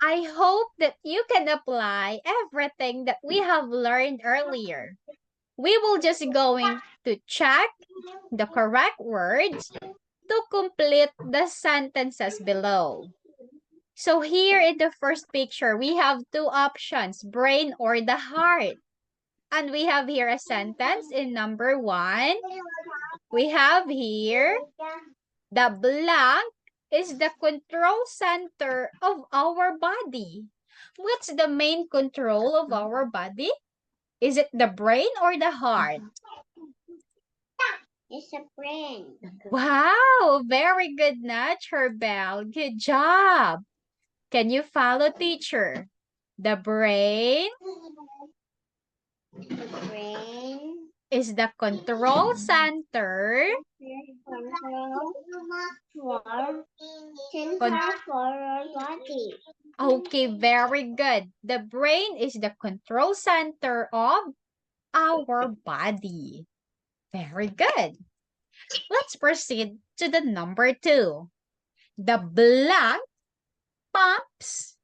I hope that you can apply everything that we have learned earlier. We will just going to check the correct words to complete the sentences below. So here in the first picture, we have two options, brain or the heart. And we have here a sentence in number 1. We have here, the blank is the control center of our body. What's the main control of our body? Is it the brain or the heart? It's a brain. Wow, very good, Nature Bell. Good job. Can you follow teacher? The brain The brain is the control center. center for our body. Okay, very good. The brain is the control center of our body. Very good. Let's proceed to the number 2. The blank pumps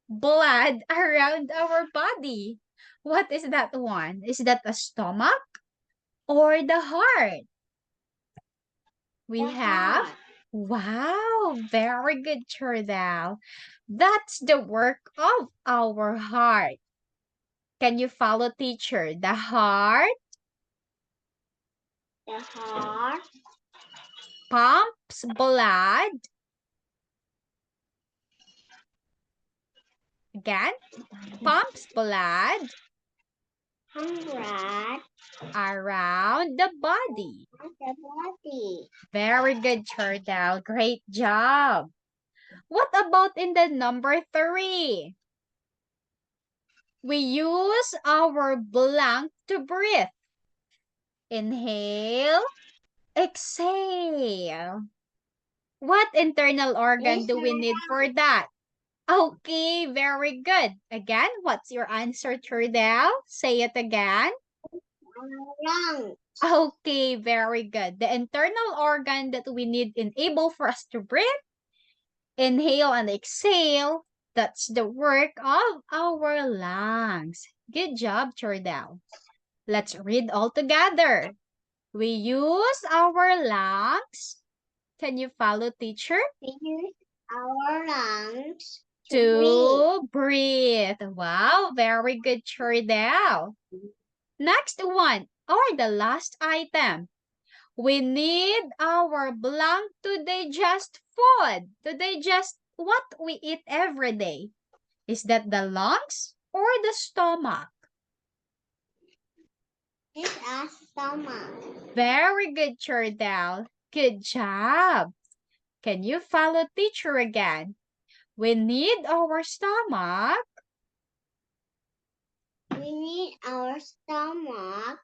blood around our body. What is that one? Is that the stomach or the heart? We The have, heart. wow, very good, Chordal. That's the work of our heart. Can you follow teacher? The heart The heart pumps blood. Again, pumps blood blood around the body. the body. Very good, Chordal. Great job. What about in the number 3? We use our blank to breathe. Inhale, exhale. What internal organ do we need for that? Okay, very good. Again, what's your answer, Trudel? Say it again. Lung. Okay, very good. The internal organ that we need enable for us to breathe, inhale and exhale, that's the work of our lungs. Good job, Trudel. Let's read all together. We use our lungs. Can you follow, teacher? We use our lungs To breathe. Wow, very good, Chordell. Next one, or the last item. We need our blank to digest food, to digest what we eat every day. Is that the lungs or the stomach? It's our stomach. Very good, Chordell. Good job. Can you follow teacher again? We need our stomach We need our stomach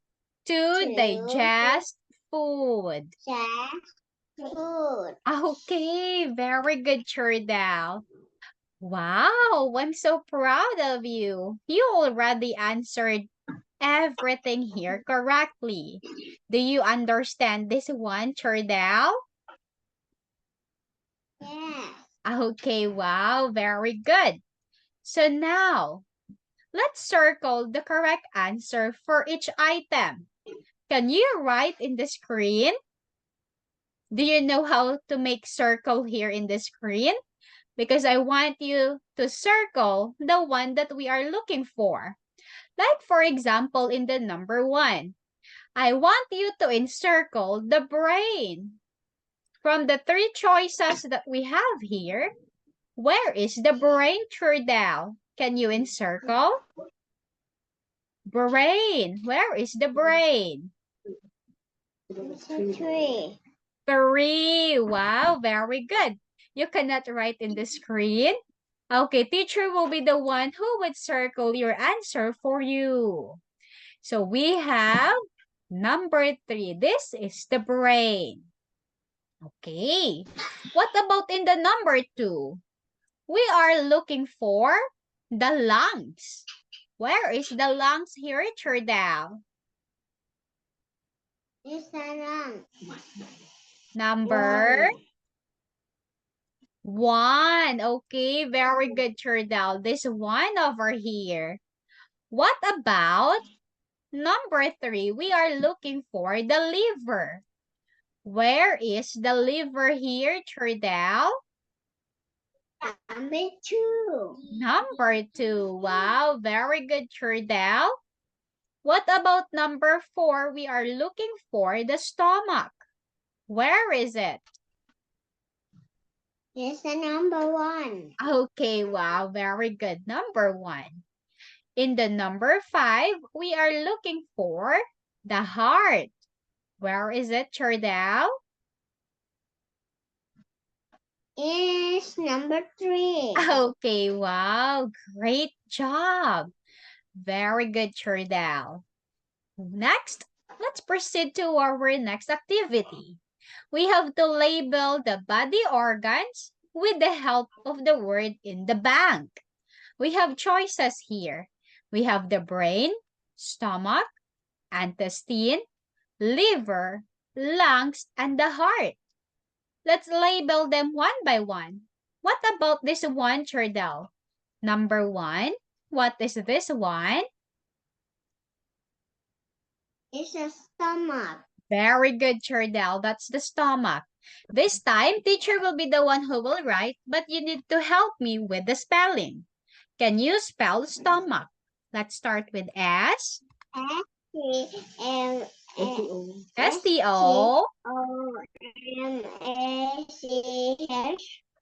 to digest food. digest food. Okay, very good, Churdal. Wow, I'm so proud of you. You already answered everything here correctly. Do you understand this one, Churdal? Yes. Okay, wow, very good. So now, let's circle the correct answer for each item. Can you write in the screen? Do you know how to make circle here in the screen? Because I want you to circle the one that we are looking for. Like for example, in the number 1, I want you to encircle the brain. From the 3 choices that we have here, where is the brain, Trudel? Can you encircle? Brain. Where is the brain? It's a tree. 3. Wow, very good. You cannot write in the screen. Okay, teacher will be the one who would circle your answer for you. So we have number 3. This is the brain. Okay. What about in the number 2? We are looking for the lungs. Where is the lungs here, Churdal? It's a lung. Number 1. Okay, very good, Churdel. This one over here. What about number 3? We are looking for the liver. Where is the liver here, Churdel? Number 2. Number 2. Wow, very good, Churdel. What about number 4? We are looking for the stomach. Where is it? It's the number 1. Okay, wow, very good. Number 1. In the number 5, we are looking for the heart. Where is it, Churdel? It's number 3. Okay, wow, great job. Very good, Churdel. Next, let's proceed to our next activity. We have to label the body organs with the help of the word in the bank. We have choices here. We have the brain, stomach, intestine, liver, lungs, and the heart. Let's label them one by one. What about this one, Churdel? Number 1, what is this one? It's a stomach. Very good, Churdel. That's the stomach. This time, teacher will be the one who will write, but you need to help me with the spelling. Can you spell stomach? Let's start with S. S-T-M S-T-O. O-M-A-C-H.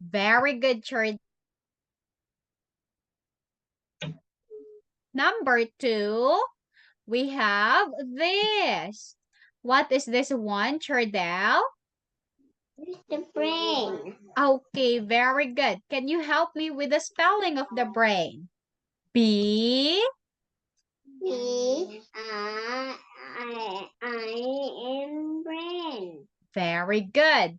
Very good, Churdel. Number 2, we have this. What is this one, Churdel? It's the brain. Okay, very good. Can you help me with the spelling of the brain? B. B-R-I-N brain. Very good.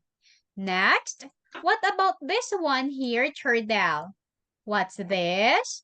Next, what about this one here, Churdel? What's this?